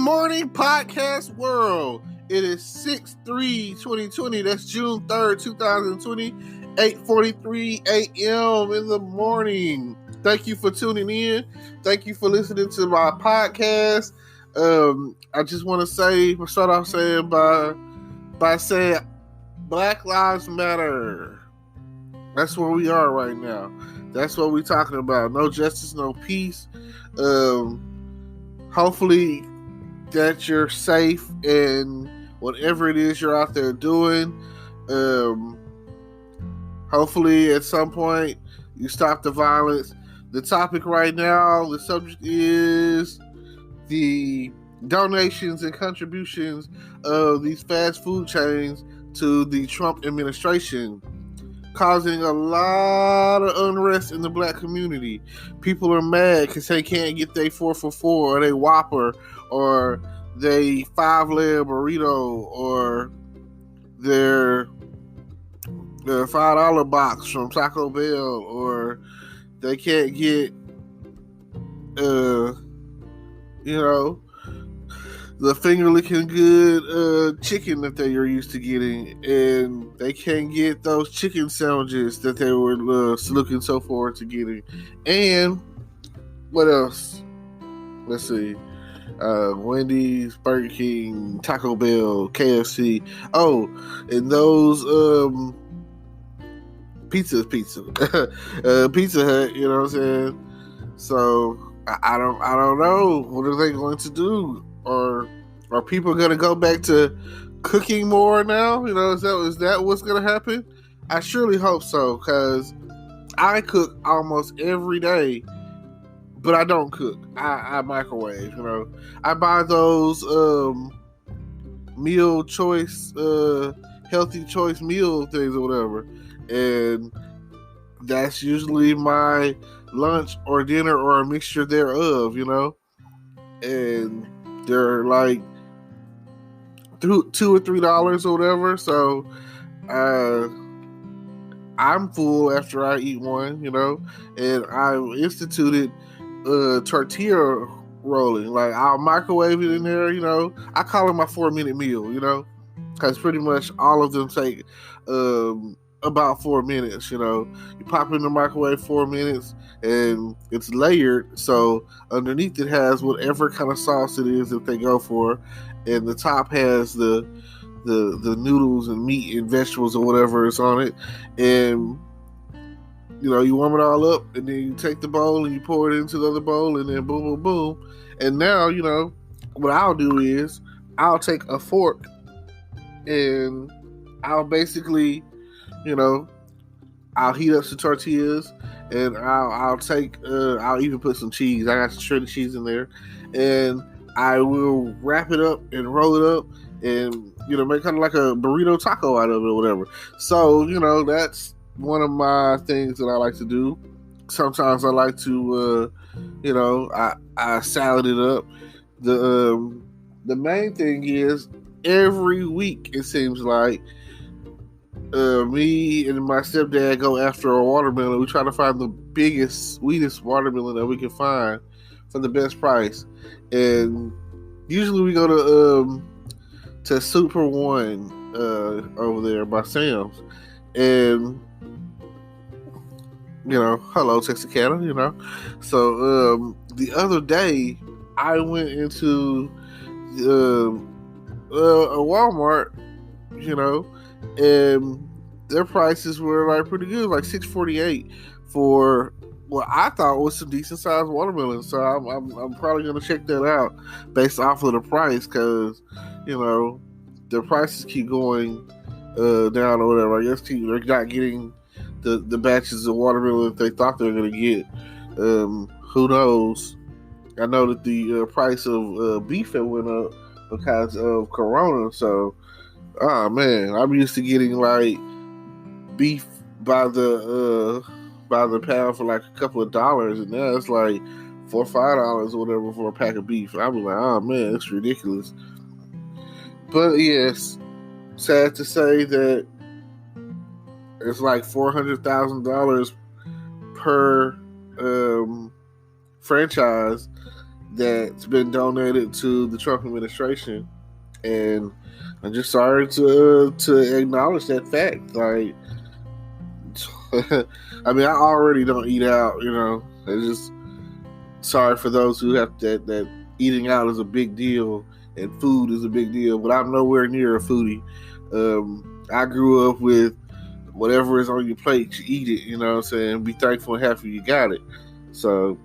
morning, podcast world. It is 6/3/2020. That's June 3rd, 2020, 8:43 a.m. in the morning. Thank you for tuning in. Thank you for listening to my podcast. I just want to start off saying by saying Black Lives Matter. That's where we are right now. That's what we're talking about. No justice, no peace. Hopefully that you're safe in whatever it is you're out there doing. Hopefully at some point you stop the violence. The topic right now, the subject is the donations and contributions of these fast food chains to the Trump administration, causing a lot of unrest in the black community. People are mad because they can't get their 4 for $4 or their Whopper or their 5-layer burrito or their $5 box from Taco Bell, or they can't get the finger-licking good chicken that they are used to getting, and they can't get those chicken sandwiches that they were looking so forward to getting. And what else? Let's see. Wendy's, Burger King, Taco Bell, KFC. Oh, and those pizza. Pizza Hut, you know what I'm saying? So I don't know. What are they going to do? Or are people going to go back to cooking more now? You know, is that what's going to happen? I surely hope so, because I cook almost every day, but I don't cook. I microwave, you know. I buy those meal choice, healthy choice meal things or whatever, and that's usually my lunch or dinner or a mixture thereof, you know. And they're like $2 or $3 or whatever. So I'm full after I eat one, you know. And I instituted tortilla rolling. Like, I'll microwave it in there, you know. I call it my 4-minute meal, you know, because pretty much all of them take about 4 minutes, you know. You pop it in the microwave 4 minutes, and it's layered, so underneath it has whatever kind of sauce it is that they go for, and the top has the noodles and meat and vegetables or whatever is on it. And you know, you warm it all up, and then you take the bowl and you pour it into the other bowl, and then boom, boom, boom. And now, you know, what I'll do is I'll take a fork and I'll basically, you know, I'll heat up some tortillas, and I'll even put some cheese. I got some shredded cheese in there, and I will wrap it up and roll it up, and you know, make kind of like a burrito taco out of it or whatever. So, you know, that's one of my things that I like to do. Sometimes I like to, you know, I salad it up. The main thing is every week it seems like me and my stepdad go after a watermelon. We try to find the biggest, sweetest watermelon that we can find for the best price. And usually we go to Super One over there by Sam's. And you know, hello Texarkana, you know. So the other day I went into a Walmart, you know, and their prices were like pretty good, like $6.48 for what I thought was some decent sized watermelon. So I'm probably gonna check that out based off of the price, because you know the prices keep going down or whatever. I guess they're not getting the batches of watermelon that they thought they were gonna get. Who knows? I know that the price of beef had went up because of Corona. So, oh man, I'm used to getting like beef by the pound for like a couple of dollars, and now it's like $4 or $5 or whatever for a pack of beef. I'm like, oh man, it's ridiculous. But yes, sad to say that it's like $400,000 per franchise that's been donated to the Trump administration, and I'm just sorry to acknowledge that fact. Like, I mean, I already don't eat out, you know. It's just sorry for those who have that eating out is a big deal and food is a big deal, but I'm nowhere near a foodie. I grew up with whatever is on your plate, you eat it, you know what I'm saying? Be thankful and happy you got it. So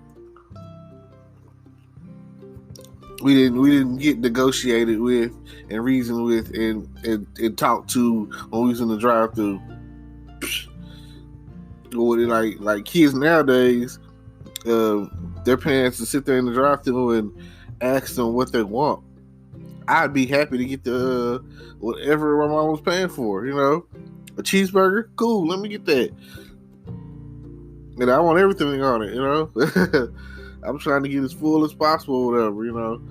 we didn't get negotiated with and reasoned with and talked to when we was in the drive-thru. Like kids nowadays, their parents to sit there in the drive-thru and ask them what they want. I'd be happy to get the whatever my mom was paying for, you know. A cheeseburger? Cool, let me get that. And I want everything on it, you know. I'm trying to get as full as possible, whatever, you know.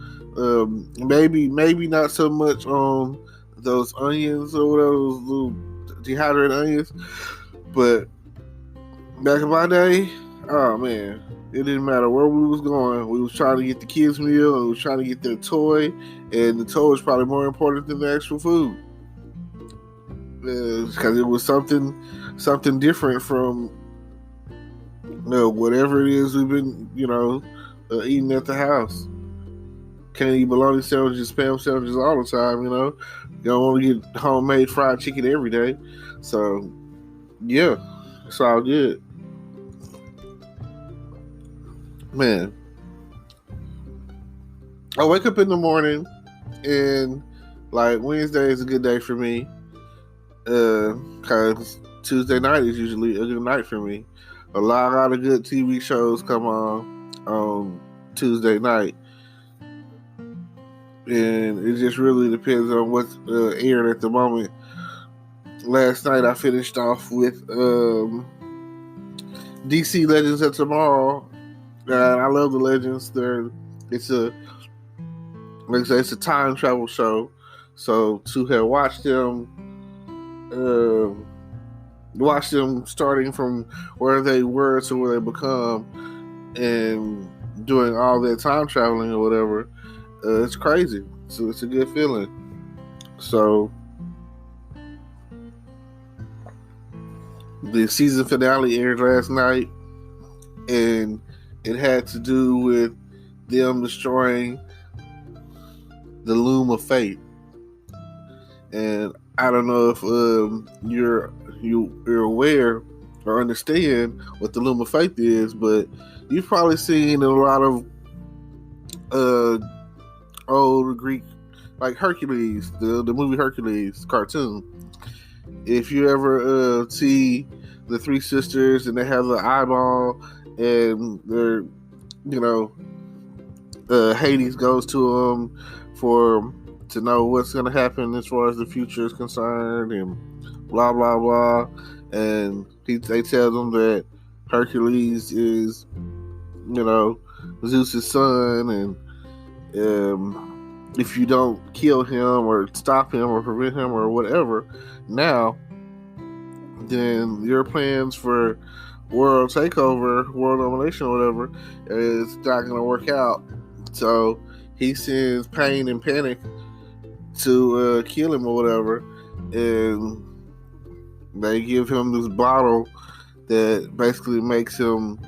Maybe not so much on those onions or whatever, those little dehydrated onions. But back in my day, oh man, it didn't matter where we was going. We was trying to get the kids' meal, and we was trying to get their toy, and the toy was probably more important than the actual food. Because it was something different from whatever it is we've been, eating at the house. Can't eat bologna sandwiches, spam sandwiches all the time, you know. You don't want to get homemade fried chicken every day. So, yeah, it's all good. Man, I wake up in the morning and like Wednesday is a good day for me. Cause Tuesday night is usually a good night for me. A lot of good TV shows come on Tuesday night, and it just really depends on what's aired at the moment. Last night I finished off with DC Legends of Tomorrow. I love the Legends. It's a time travel show. So to have watched them starting from where they were to where they become, and doing all that time traveling or whatever, it's crazy. So it's a good feeling. So the season finale aired last night, and it had to do with them destroying the Loom of Fate. And I don't know if you're aware or understand what the Loom of Fate is, but you've probably seen a lot of old Greek, like Hercules, the movie Hercules cartoon. If you ever see the three sisters and they have the eyeball, and they're, Hades goes to them to know what's going to happen as far as the future is concerned, and blah blah blah, and they tell them that Hercules is, Zeus's son, and if you don't kill him or stop him or prevent him or whatever now, then your plans for world takeover, world domination or whatever is not going to work out. So he sends Pain and Panic to kill him or whatever, and they give him this bottle that basically makes him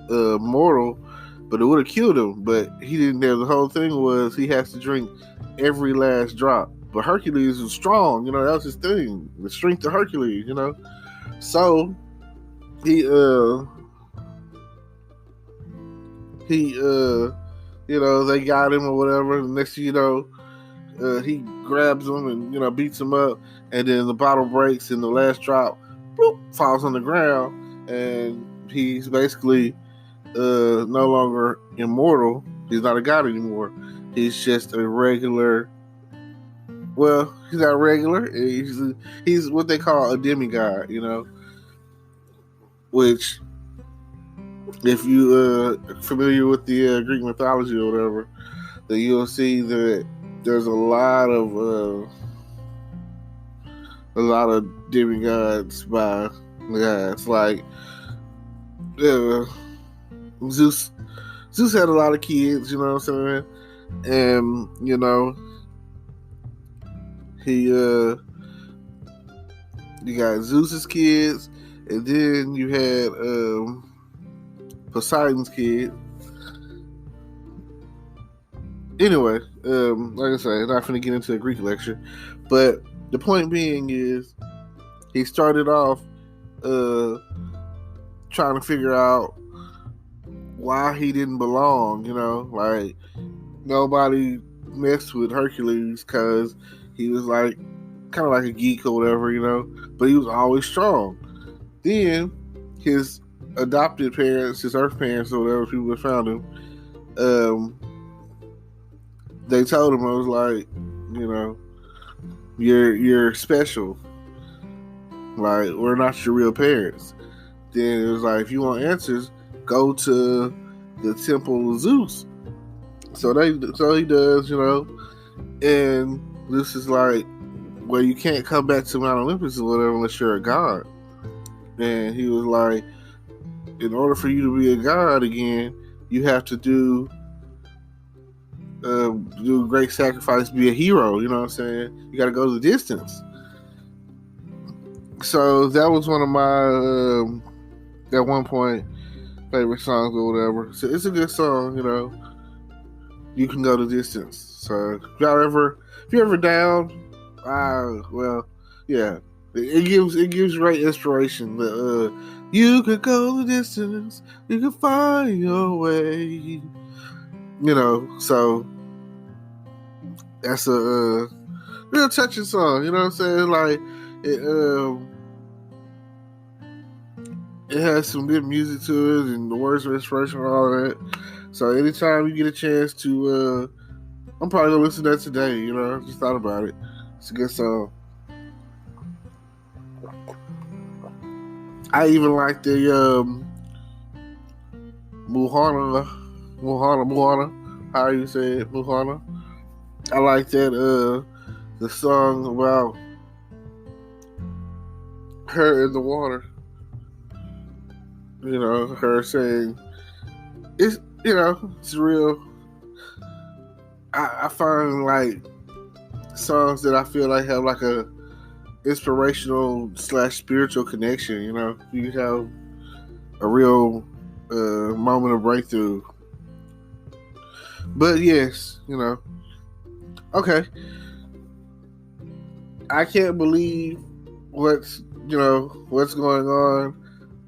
mortal, but it would have killed him, but he didn't have. The whole thing was he has to drink every last drop. But Hercules was strong, that was his thing, the strength of Hercules, so he they got him or whatever. The next thing you know, he grabs him and beats him up, and then the bottle breaks and the last drop falls on the ground, and he's basically no longer immortal. He's not a god anymore. He's just a regular. Well, he's not regular. He's what they call a demigod, which, if you familiar with the Greek mythology or whatever, then you'll see that there's a lot of demigods by the guys. Like Zeus Zeus had a lot of kids, you know what I'm saying? And, you know, you got Zeus's kids, and then you had Poseidon's kid. Anyway, like I say, not going to get into a Greek lecture, but the point being is he started off trying to figure out why he didn't belong, you know, like nobody messed with Hercules because he was like kind of like a geek or whatever, you know, but he was always strong. Then his adopted parents, his earth parents or whatever, people that found him, they told him, I was like, you know, you're special. Like, we're not your real parents. Then it was like, if you want answers, go to the temple of Zeus. So he does, you know, and this is like, well, you can't come back to Mount Olympus or whatever unless you're a god. And he was like, in order for you to be a god again, you have to do great sacrifice, be a hero, you know what I'm saying? You got to go the distance. So that was one of my, at one point, favorite songs or whatever. So it's a good song, you know. You can go the distance. So if you're ever down, well, yeah, it gives great inspiration. You could go the distance, you can find your way. You know, so that's a real touching song. You know what I'm saying? Like it has some good music to it, and the words are inspirational and all that. So anytime you get a chance to, I'm probably gonna listen to that today. You know, I just thought about it. It's a good song. I even like the Muhana. How you say it, Muhana? I like that the song about her in the water. You know, her saying it's, you know, it's real. I find like songs that I feel like have like a inspirational / spiritual connection. You know, you have a real moment of breakthrough. But yes, you know, okay. I can't believe what's going on.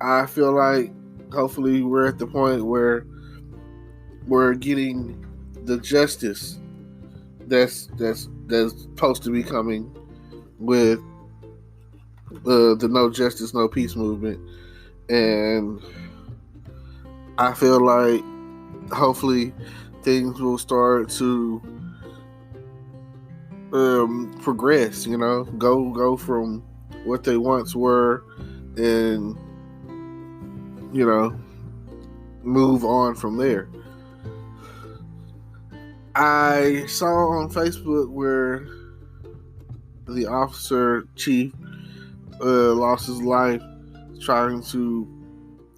I feel like hopefully we're at the point where we're getting the justice that's supposed to be coming with the No Justice, No Peace movement. And I feel like hopefully things will start to progress, you know, go from what they once were and, you know, move on from there. I saw on Facebook where the officer chief lost his life trying to,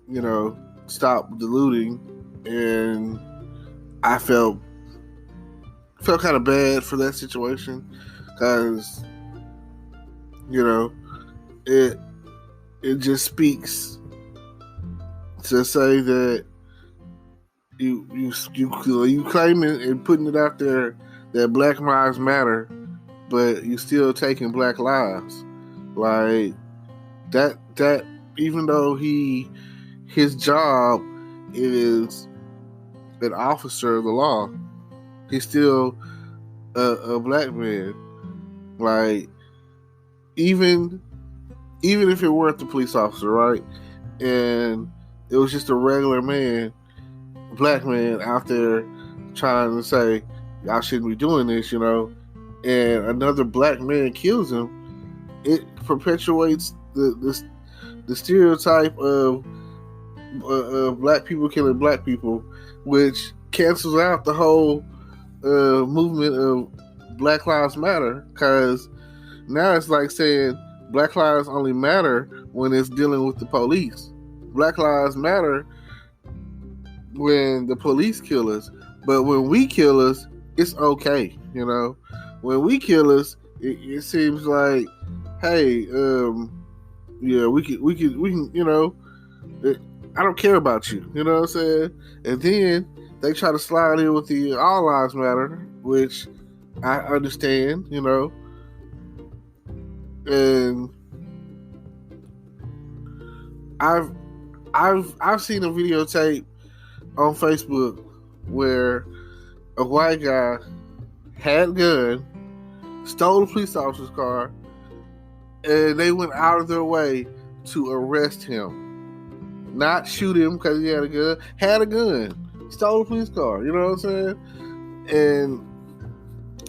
you know, stop the looting, and I felt kind of bad for that situation because, you know, it just speaks to say that you claiming and putting it out there that Black Lives Matter, but you still taking Black lives. Like that even though his job is an officer of the law, he's still a Black man. Like even if it weren't the police officer, right, and it was just a regular man, Black man out there trying to say y'all shouldn't be doing this, you know, and another Black man kills him, it perpetuates the stereotype of Black people killing Black people, which cancels out the whole movement of Black Lives Matter, because now it's like saying Black lives only matter when it's dealing with the police. Black Lives Matter when the police kill us. But when we kill us, it's okay, you know. When we kill us, it seems like, hey, yeah, we can, you know, I don't care about you, you know what I'm saying? And then they try to slide in with the all lives matter, which I understand, you know, and I've seen a videotape on Facebook where a white guy had a gun, stole a police officer's car, and they went out of their way to arrest him. Not shoot him because he had a gun, stole a police car, you know what I'm saying? And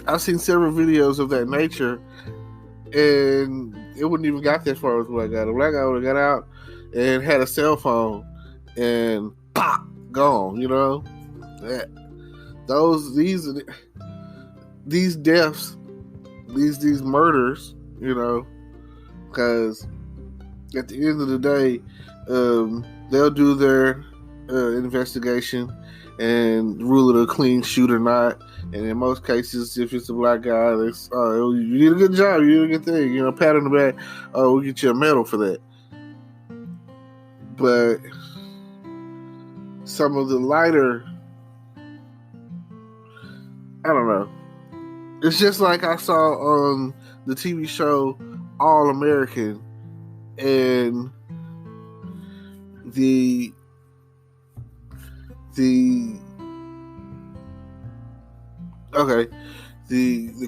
I've seen several videos of that nature, and it wouldn't even got that far as the black guy. The black guy would have got out and had a cell phone and pop, gone, you know? These deaths, these murders, you know, because at the end of the day, they'll do their investigation and rule it a clean shoot or not. And in most cases, if it's a black guy, it's, you did a good job, you did a good thing, you know, pat on the back, we'll get you a medal for that. But some of the lighter, I don't know. It's just like I saw on the TV show All American, and the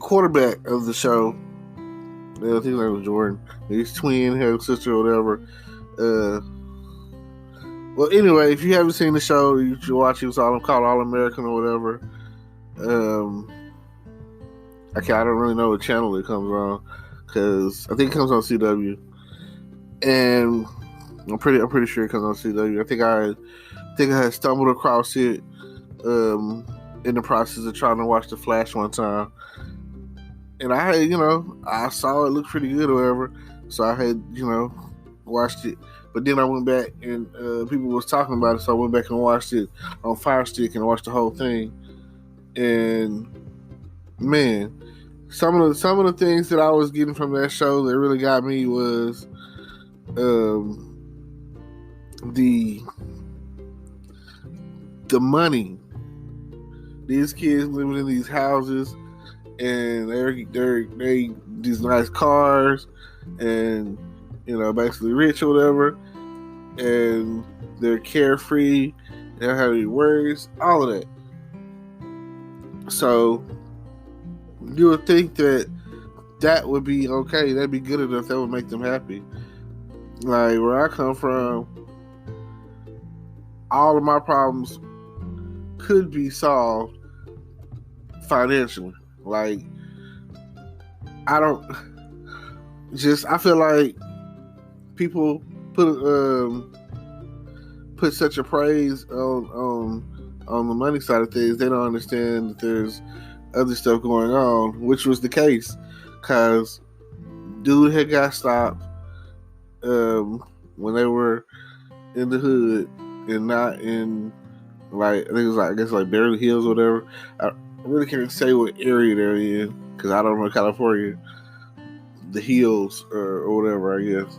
quarterback of the show, I think his name was Jordan. He's twin, had a sister or whatever. Well, anyway, if you haven't seen the show, you should watch it. It's called All American or whatever. I don't really know what channel it comes on, because I think it comes on CW, and I'm pretty sure it comes on CW. I think I had stumbled across it in the process of trying to watch The Flash one time, and I had, you know, I saw it looked pretty good or whatever, so I had, you know, watched it. But then I went back and people was talking about it, so I went back and watched it on Fire Stick and watched the whole thing. And man, some of the things that I was getting from that show that really got me was the money. These kids living in these houses, and they these nice cars, and, you know, basically rich or whatever, and they're carefree, they don't have any worries, all of that. So you would think that would be okay, that'd be good enough, that would make them happy. Like, where I come from, all of my problems could be solved financially. Like, I feel like people put such a praise on the money side of things. They don't understand that there's other stuff going on, which was the case, because dude had got stopped when they were in the hood and not in, like, I think it was like, I guess like Beverly Hills or whatever. I really can't say what area they're in, because I don't know California, the hills or whatever, I guess.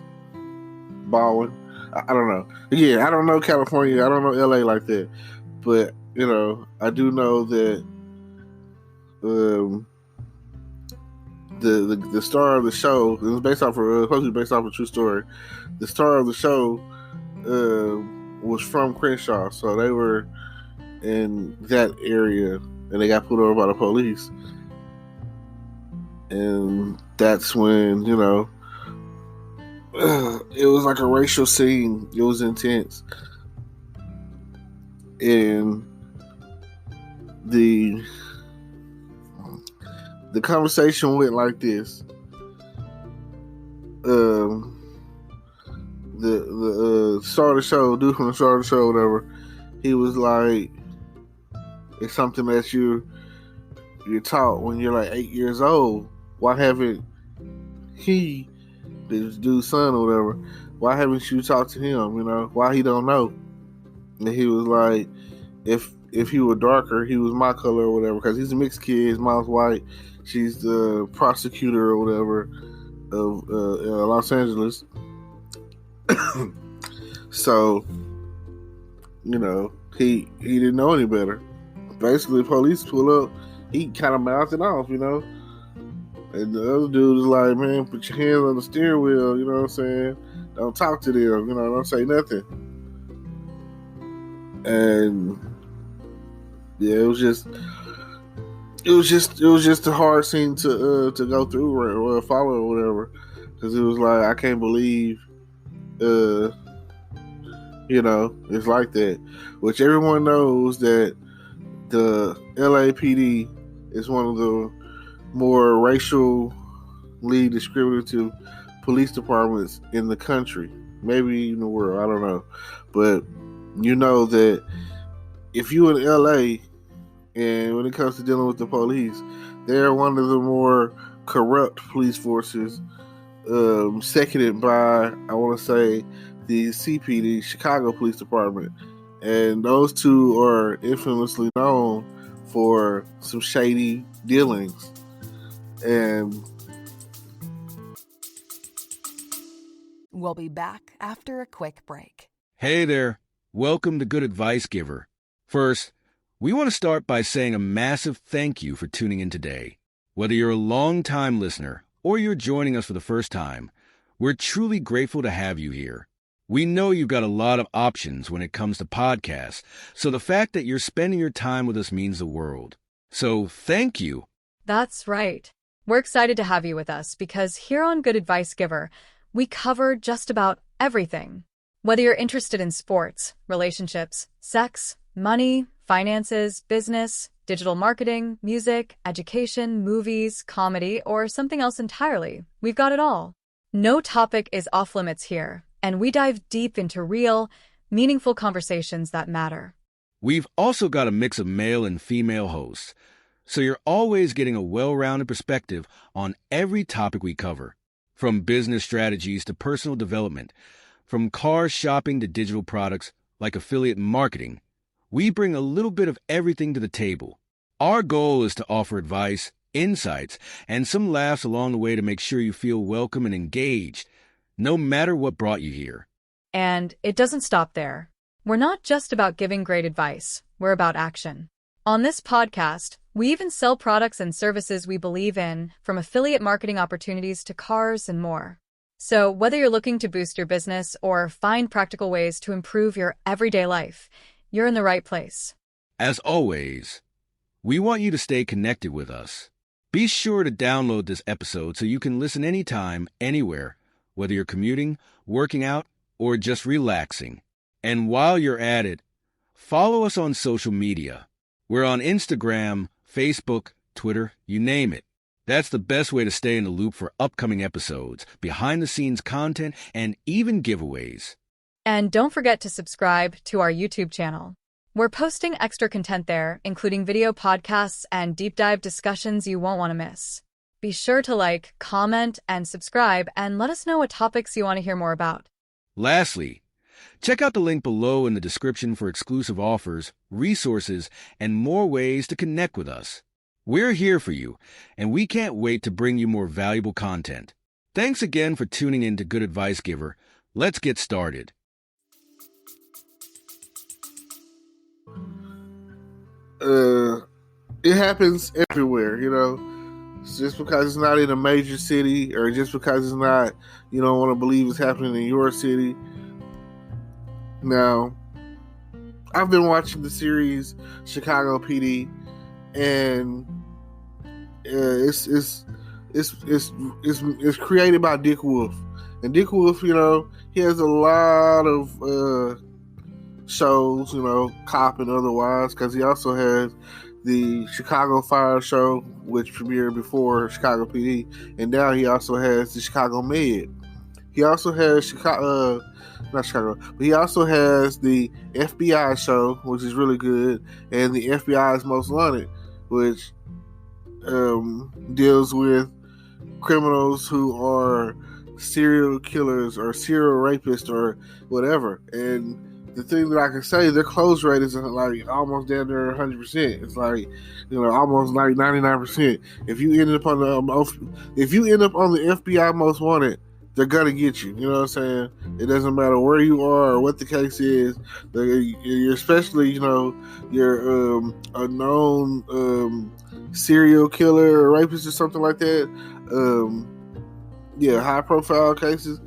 Baldwin, I don't know. Yeah, I don't know California. I don't know LA like that. But, you know, I do know that the star of the show, it was based off supposed to be based off a true story. The star of the show was from Crenshaw, so they were in that area, and they got pulled over by the police. And that's when, you know, it was like a racial scene. It was intense. And the conversation went like this. The star of the show, dude from the star of the show, whatever, he was like, it's something that you're taught when you're like 8 years old. Why haven't this dude's son or whatever, why haven't you talked to him? You know, why he don't know? And he was like, if he were darker, he was my color or whatever, because he's a mixed kid. His mom's white. She's the prosecutor or whatever of Los Angeles. So, you know, he didn't know any better. Basically, the police pull up, he kind of mouthed it off, you know. And the other dude is like, man, put your hands on the steering wheel, you know what I'm saying? Don't talk to them, you know, don't say nothing. And yeah, it was just a hard scene to go through or follow or whatever, because it was like, I can't believe, you know, it's like that. Which everyone knows that the LAPD is one of the more racially discriminative police departments in the country, maybe in the world, I don't know. But you know that if you in LA, and when it comes to dealing with the police, they're one of the more corrupt police forces, seconded by, I want to say, the CPD, Chicago Police Department. And those two are infamously known for some shady dealings. And we'll be back after a quick break. Hey there. Welcome to Good Advice Giver. First, we want to start by saying a massive thank you for tuning in today. Whether you're a long-time listener or you're joining us for the first time, we're truly grateful to have you here. We know you've got a lot of options when it comes to podcasts, so the fact that you're spending your time with us means the world. So thank you. That's right. We're excited to have you with us because here on Good Advice Giver, we cover just about everything. Whether you're interested in sports, relationships, sex, money, finances, business, digital marketing, music, education, movies, comedy, or something else entirely, we've got it all. No topic is off limits here, and we dive deep into real, meaningful conversations that matter. We've also got a mix of male and female hosts, so you're always getting a well-rounded perspective on every topic we cover, from business strategies to personal development, from car shopping to digital products like affiliate marketing. We bring a little bit of everything to the table. Our goal is to offer advice, insights, and some laughs along the way to make sure you feel welcome and engaged, no matter what brought you here. And it doesn't stop there. We're not just about giving great advice, we're about action. On this podcast, we even sell products and services we believe in, from affiliate marketing opportunities to cars and more. So whether you're looking to boost your business or find practical ways to improve your everyday life, you're in the right place. As always, we want you to stay connected with us. Be sure to download this episode so you can listen anytime, anywhere, whether you're commuting, working out, or just relaxing. And while you're at it, follow us on social media. We're on Instagram, Facebook, Twitter, you name it. That's the best way to stay in the loop for upcoming episodes, behind-the-scenes content, and even giveaways. And don't forget to subscribe to our YouTube channel. We're posting extra content there, including video podcasts and deep dive discussions you won't want to miss. Be sure to like, comment, and subscribe, and let us know what topics you want to hear more about. Lastly, check out the link below in the description for exclusive offers, resources, and more ways to connect with us. We're here for you, and we can't wait to bring you more valuable content. Thanks again for tuning in to Good Advice Giver. Let's get started. It happens everywhere, you know. Just because it's not in a major city, or just because it's not, you don't want to believe it's happening in your city. Now, I've been watching the series Chicago PD, and it's created by Dick Wolf, and Dick Wolf, you know, he has a lot of shows, you know, cop and otherwise, because he also has the Chicago Fire Show, which premiered before Chicago PD, and now he also has the Chicago Med. He also has not Chicago, but he also has the FBI show, which is really good, and the FBI's Most Wanted, which deals with criminals who are serial killers or serial rapists or whatever. And the thing that I can say, their close rate is like almost down there 100%. It's like, almost like 99%. If you end up on the FBI Most Wanted, they're gonna get you. You know what I'm saying? It doesn't matter where you are or what the case is. You're especially, you're a known serial killer or rapist or something like that. High profile cases.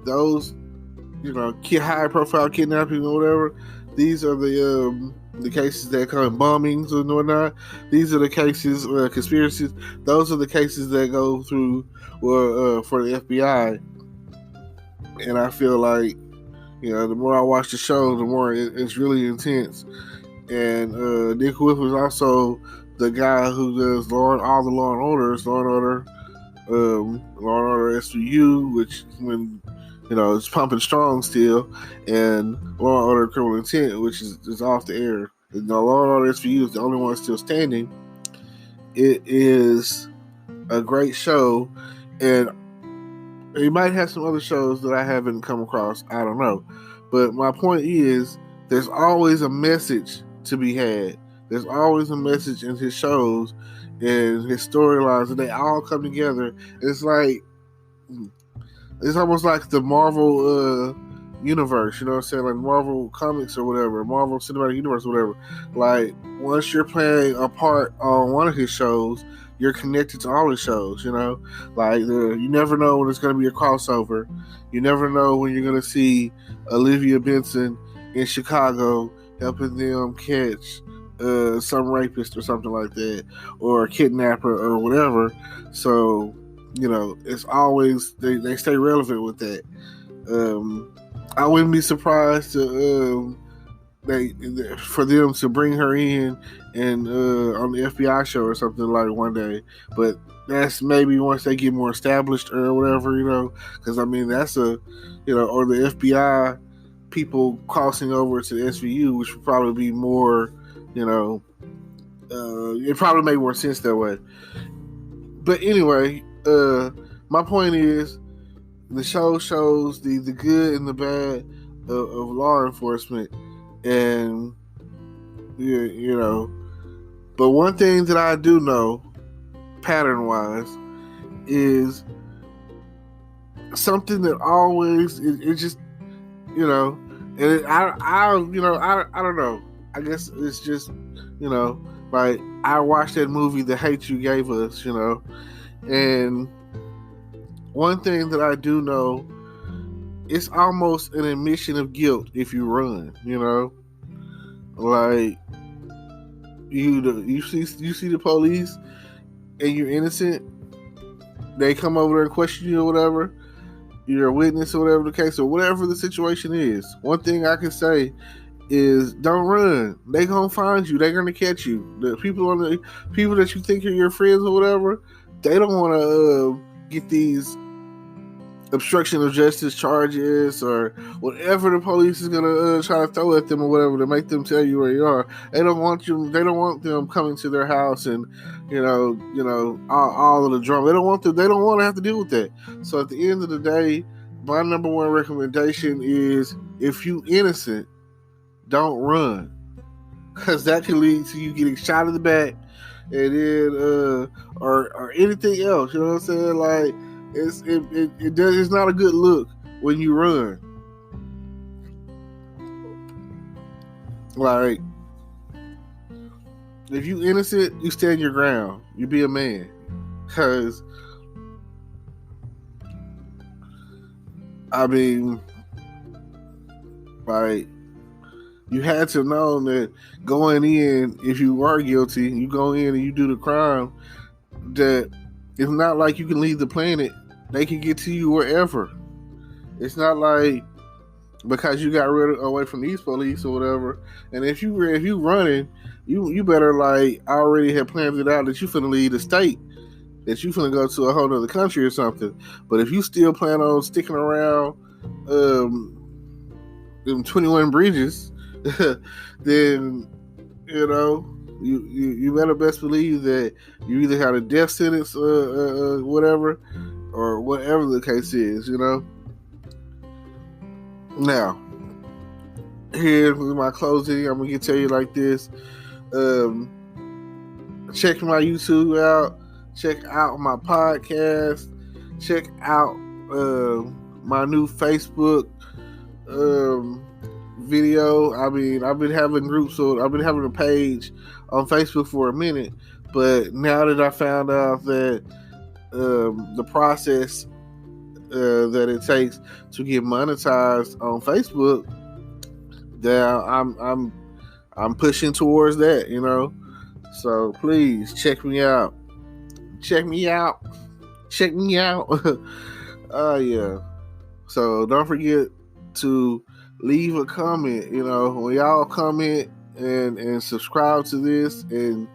Those, high profile kidnapping or whatever. These are the cases that come in bombings and whatnot. These are the cases, conspiracies. Those are the cases that go through for the FBI. And I feel like, the more I watch the show, the more it's really intense. And Nick Twicth was also the guy who does all the Law and Orders, Law and Order SVU, which when it's pumping strong still, and Law and Order Criminal Intent, which is off the air. Law and Order SVU is the only one still standing. It is a great show, and it might have some other shows that I haven't come across. I don't know. But my point is, there's always a message to be had. There's always a message in his shows and his storylines, and they all come together. It's almost like the Marvel universe, you know what I'm saying? Like Marvel Comics or whatever, Marvel Cinematic Universe or whatever. Like, once you're playing a part on one of his shows, you're connected to all his shows, Like, you never know when it's going to be a crossover. You never know when you're going to see Olivia Benson in Chicago helping them catch some rapist or something like that, or a kidnapper or whatever. So, it's always, they stay relevant with that. I wouldn't be surprised to for them to bring her in and on the FBI show or something like one day, but that's maybe once they get more established or whatever, because that's or the FBI people crossing over to the SVU, which would probably be more, it probably make more sense that way. But anyway, my point is, the show shows the good and the bad of law enforcement, and but one thing that I do know, pattern wise, is something that always it just and I don't know. I guess it's just like, I watched that movie, The Hate You Gave Us, and one thing that I do know, it's almost an admission of guilt if you run, like you see the police and you're innocent, they come over there and question you or whatever, you're a witness or whatever the case, or whatever the situation is. One thing I can say is, don't run. They gonna find you. They're gonna catch you. The people that you think are your friends or whatever, they don't want to get these obstruction of justice charges or whatever the police is gonna try to throw at them or whatever to make them tell you where you are. They don't want them coming to their house and all of the drama. They don't want to have to deal with that. So at the end of the day, my number one recommendation is, if you innocent, don't run, because that can lead to you getting shot in the back, and then or anything else. You know what I'm saying? Like, it's not a good look when you run. Like, if you innocent, you stand your ground. You be a man, because like, you had to know that going in, if you are guilty, you go in and you do the crime, that it's not like you can leave the planet. They can get to you wherever. It's not like, because you got away from these police or whatever. And if you running, you better, like, already have planned it out that you finna leave the state, that you finna go to a whole other country or something. But if you still plan on sticking around them 21 bridges, then you better best believe that you either had a death sentence or whatever the case is. Now, Here's my closing. I'm gonna tell you like this. Check my YouTube out. Check out my podcast. Check out my new Facebook video. I mean, I've been having groups, so I've been having a page on Facebook for a minute. But now that I found out that the process that it takes to get monetized on Facebook, that I'm pushing towards that, you know. So please check me out. Check me out. Check me out. Yeah. So don't forget to leave a comment. You know, when y'all comment and subscribe to this and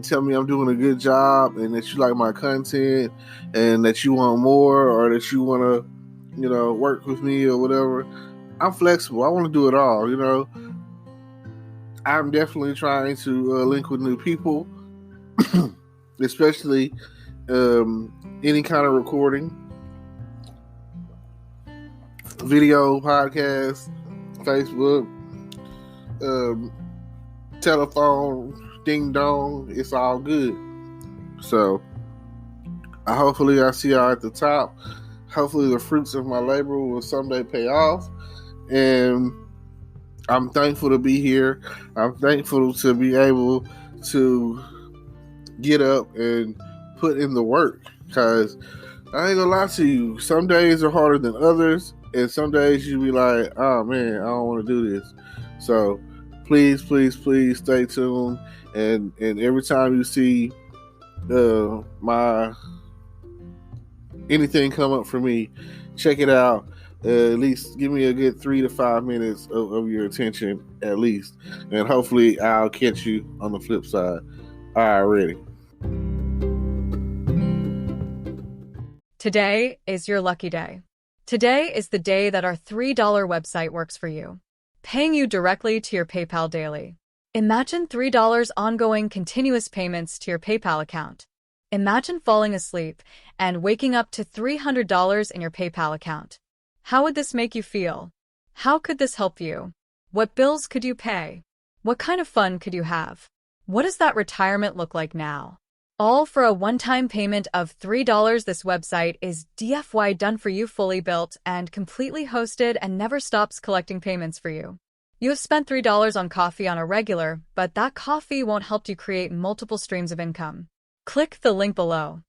tell me I'm doing a good job and that you like my content and that you want more or that you want to, you know, work with me or whatever. I'm flexible. I want to do it all, you know. I'm definitely trying to link with new people, especially any kind of recording, video, podcast, Facebook, telephone, ding dong. It's all good. So hopefully I see y'all at the top. Hopefully the fruits of my labor will someday pay off. And I'm thankful to be here. I'm thankful to be able to get up and put in the work. Because I ain't gonna lie to you, some days are harder than others. And some days you be like, oh man, I don't want to do this. So please, please, please stay tuned. And every time you see my anything come up for me, check it out. At least give me a good 3 to 5 minutes of your attention, at least. And hopefully I'll catch you on the flip side. All right, ready. Today is your lucky day. Today is the day that our $3 website works for you, paying you directly to your PayPal daily. Imagine $3 ongoing continuous payments to your PayPal account. Imagine falling asleep and waking up to $300 in your PayPal account. How would this make you feel? How could this help you? What bills could you pay? What kind of fun could you have? What does that retirement look like now? All for a one-time payment of $3. This website is DFY done for you, fully built and completely hosted, and never stops collecting payments for you. You have spent $3 on coffee on a regular, but that coffee won't help you create multiple streams of income. Click the link below.